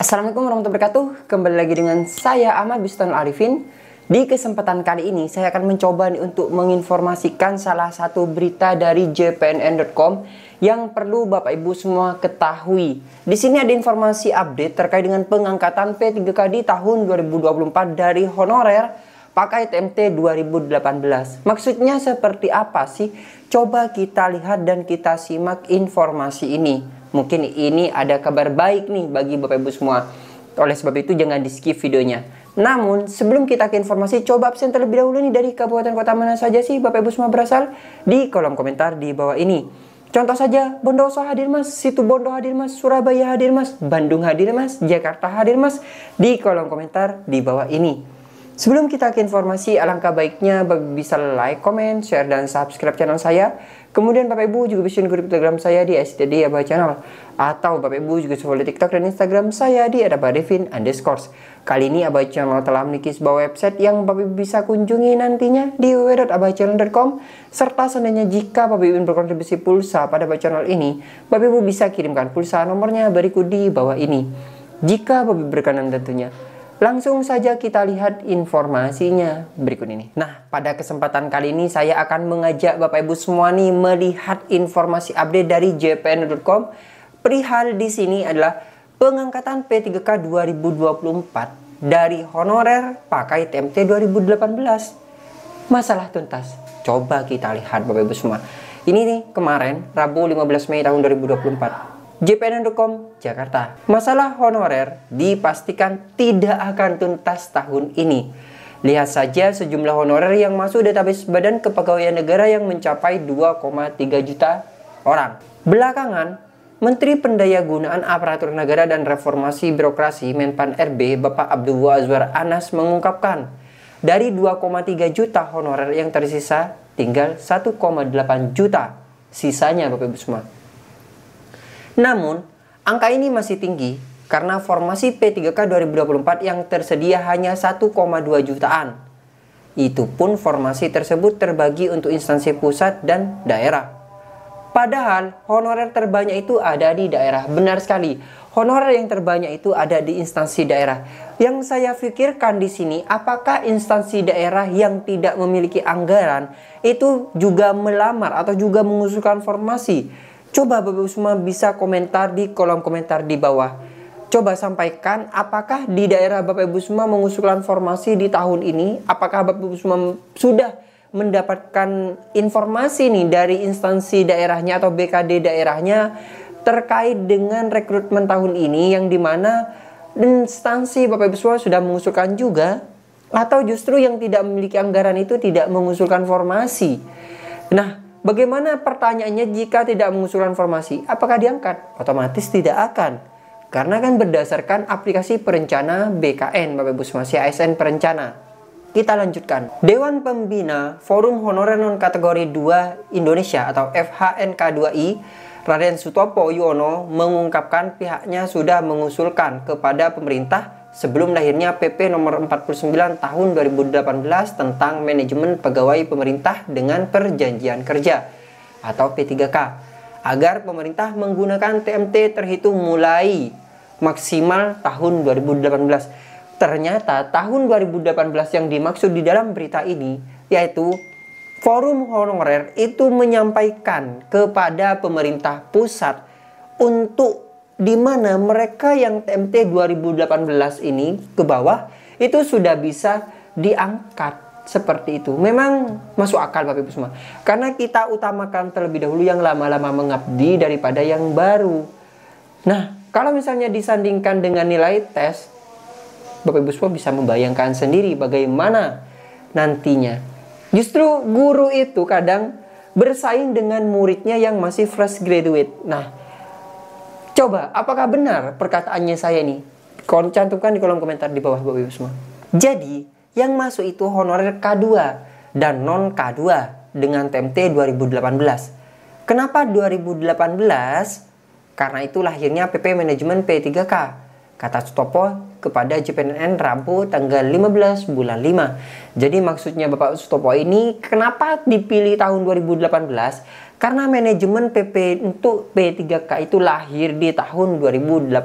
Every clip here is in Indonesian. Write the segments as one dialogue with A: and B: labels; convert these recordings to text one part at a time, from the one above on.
A: Assalamualaikum warahmatullahi wabarakatuh. Kembali lagi dengan saya Ahmad Bistonul Arifin. Di kesempatan kali ini saya akan mencoba untuk menginformasikan salah satu berita dari jpnn.com yang perlu Bapak Ibu semua ketahui. Di sini ada informasi update terkait dengan pengangkatan P3K di tahun 2024 dari honorer pakai TMT 2018. Maksudnya seperti apa sih? Coba kita lihat dan kita simak informasi ini. Mungkin ini ada kabar baik nih bagi Bapak Ibu semua. Oleh sebab itu jangan di skip videonya. Namun sebelum kita ke informasi, coba absen terlebih dahulu nih dari kabupaten kota mana saja sih Bapak Ibu semua berasal di kolom komentar di bawah ini. Contoh saja, Bondowoso hadir mas, Situbondo hadir mas, Surabaya hadir mas, Bandung hadir mas, Jakarta hadir mas, di kolom komentar di bawah ini. Sebelum kita ke informasi, alangkah baiknya bisa like, comment, share, dan subscribe channel saya. Kemudian Bapak Ibu juga bisa grup Telegram saya di STD Abah Channel. Atau Bapak Ibu juga bisa follow TikTok dan Instagram saya di @abadevin_. Kali ini Abah Channel telah memiliki sebuah website yang Bapak Ibu bisa kunjungi nantinya di www.abahchannel.com. Serta seandainya jika Bapak Ibu berkontribusi pulsa pada Abah Channel ini, Bapak Ibu bisa kirimkan pulsa nomornya berikut di bawah ini. Jika Bapak Ibu berkenan tentunya. Langsung saja kita lihat informasinya berikut ini. Nah, pada kesempatan kali ini saya akan mengajak Bapak Ibu semua nih melihat informasi update dari jpn.com. Perihal di sini adalah pengangkatan P3K 2024 dari honorer pakai TMT 2018. Masalah tuntas. Coba kita lihat Bapak Ibu semua. Ini nih kemarin Rabu 15 Mei tahun 2024. jpnn.com Jakarta. Masalah honorer dipastikan tidak akan tuntas tahun ini. Lihat saja sejumlah honorer yang masuk database Badan Kepegawaian Negara yang mencapai 2,3 juta orang. Belakangan, Menteri Pendayagunaan Aparatur Negara dan Reformasi Birokrasi Menpan RB Bapak Abdul Azwar Anas mengungkapkan, dari 2,3 juta honorer yang tersisa tinggal 1,8 juta sisanya Bapak Ibu semua. Namun, angka ini masih tinggi karena formasi P3K 2024 yang tersedia hanya 1,2 jutaan. Itu pun formasi tersebut terbagi untuk instansi pusat dan daerah. Padahal honorer terbanyak itu ada di daerah. Benar sekali, honorer yang terbanyak itu ada di instansi daerah. Yang saya pikirkan di sini, apakah instansi daerah yang tidak memiliki anggaran itu juga melamar atau juga mengusulkan formasi? Coba Bapak Ibu semua bisa komentar di kolom komentar di bawah. Coba sampaikan apakah di daerah Bapak Ibu semua mengusulkan formasi di tahun ini. Apakah Bapak Ibu semua sudah mendapatkan informasi nih dari instansi daerahnya atau BKD daerahnya terkait dengan rekrutmen tahun ini, yang dimana instansi Bapak Ibu semua sudah mengusulkan juga, atau justru yang tidak memiliki anggaran itu tidak mengusulkan formasi. Nah, bagaimana pertanyaannya jika tidak mengusulkan formasi? Apakah diangkat? Otomatis tidak akan. Karena kan berdasarkan aplikasi perencana BKN, Bapak Ibu semua, ASN perencana. Kita lanjutkan. Dewan Pembina Forum Honorer Non Kategori 2 Indonesia atau FHNK2I, Raden Sutopo Yuwono mengungkapkan pihaknya sudah mengusulkan kepada pemerintah sebelum lahirnya PP nomor 49 tahun 2018 tentang manajemen pegawai pemerintah dengan perjanjian kerja atau P3K agar pemerintah menggunakan TMT terhitung mulai maksimal tahun 2018. Ternyata tahun 2018 yang dimaksud di dalam berita ini yaitu Forum Honorer itu menyampaikan kepada pemerintah pusat untuk di mana mereka yang TMT 2018 ini ke bawah itu sudah bisa diangkat seperti itu. Memang masuk akal Bapak Ibu semua. Karena kita utamakan terlebih dahulu yang lama-lama mengabdi daripada yang baru. Nah, kalau misalnya disandingkan dengan nilai tes, Bapak Ibu semua bisa membayangkan sendiri bagaimana nantinya. Justru guru itu kadang bersaing dengan muridnya yang masih fresh graduate. Nah, coba apakah benar perkataannya saya ini? Cantumkan di kolom komentar di bawah Bapak Ibu semua. Jadi, yang masuk itu honorer K2 dan non K2 dengan TMT 2018. Kenapa 2018? Karena itu lahirnya PP Manajemen P3K. kata Sutopo kepada JPNN Rabu tanggal 15 bulan 5. Jadi maksudnya Bapak Sutopo ini kenapa dipilih tahun 2018? Karena manajemen PP untuk P3K itu lahir di tahun 2018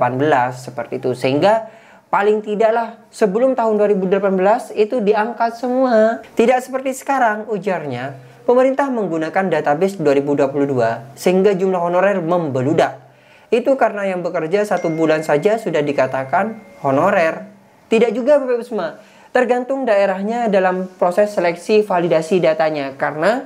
A: seperti itu. Sehingga paling tidaklah sebelum tahun 2018 itu diangkat semua. Tidak seperti sekarang ujarnya, pemerintah menggunakan database 2022 sehingga jumlah honorer membeludak. Itu karena yang bekerja 1 bulan saja sudah dikatakan honorer. Tidak juga Bapak Ibu semua. Tergantung daerahnya dalam proses seleksi validasi datanya. Karena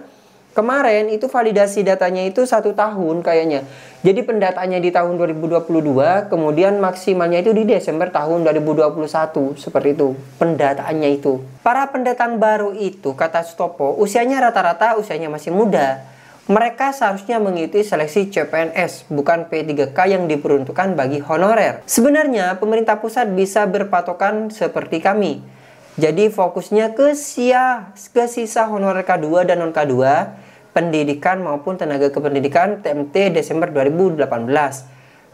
A: kemarin itu validasi datanya itu 1 tahun kayaknya. Jadi pendataannya di tahun 2022, kemudian maksimalnya itu di Desember tahun 2021. Seperti itu pendataannya itu. Para pendataan baru itu, kata Sutopo, usianya rata-rata usianya masih muda. Mereka seharusnya mengikuti seleksi CPNS, bukan P3K yang diperuntukkan bagi honorer. Sebenarnya pemerintah pusat bisa berpatokan seperti kami. Jadi fokusnya ke sisa honorer K2 dan non-K2, pendidikan maupun tenaga kependidikan TMT Desember 2018.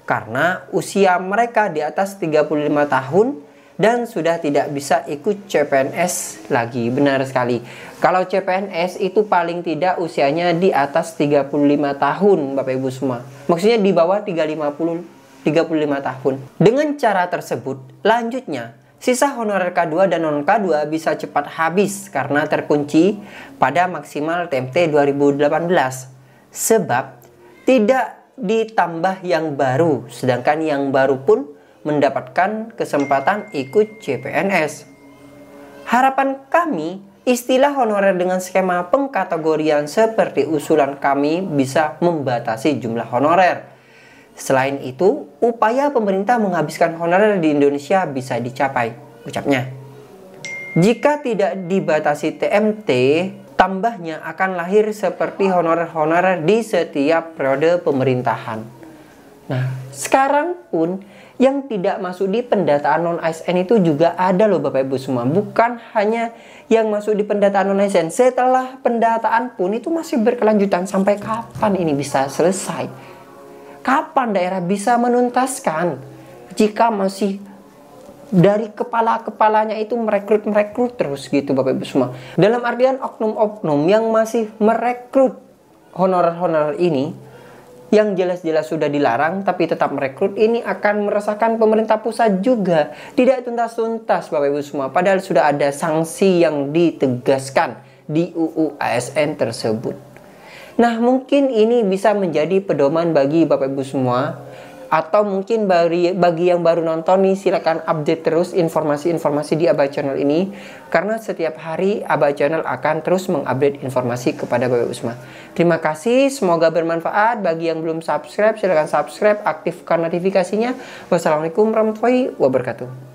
A: Karena usia mereka di atas 35 tahun dan sudah tidak bisa ikut CPNS lagi. Benar sekali. Kalau CPNS itu paling tidak usianya di atas 35 tahun Bapak Ibu semua. Maksudnya di bawah 35 tahun. Dengan cara tersebut, lanjutnya sisa honorer K2 dan non-K2 bisa cepat habis karena terkunci pada maksimal TMT 2018. Sebab tidak ditambah yang baru, sedangkan yang baru pun mendapatkan kesempatan ikut CPNS. Harapan kami, istilah honorer dengan skema pengkategorian seperti usulan kami bisa membatasi jumlah honorer. Selain itu, upaya pemerintah menghabiskan honorer di Indonesia bisa dicapai, ucapnya. Jika tidak dibatasi TMT, tambahnya akan lahir seperti honorer-honorer di setiap periode pemerintahan. Nah, sekarang pun yang tidak masuk di pendataan non-ASN itu juga ada loh Bapak Ibu semua. Bukan hanya yang masuk di pendataan non-ASN. Setelah pendataan pun itu masih berkelanjutan. Sampai kapan ini bisa selesai? Kapan daerah bisa menuntaskan jika masih dari kepala-kepalanya itu merekrut terus gitu Bapak Ibu semua. Dalam artian oknum-oknum yang masih merekrut honorer-honorer ini, yang jelas-jelas sudah dilarang tapi tetap merekrut, ini akan meresahkan pemerintah pusat juga. Tidak tuntas-tuntas Bapak Ibu semua. Padahal sudah ada sanksi yang ditegaskan di UU ASN tersebut. Nah, mungkin ini bisa menjadi pedoman bagi Bapak Ibu semua. Atau mungkin bagi yang baru nonton nih, silakan update terus informasi-informasi di Aba Channel ini. Karena setiap hari Aba Channel akan terus mengupdate informasi kepada Bapak Ibu semua. Terima kasih, semoga bermanfaat. Bagi yang belum subscribe, silakan subscribe, aktifkan notifikasinya. Wassalamualaikum warahmatullahi wabarakatuh.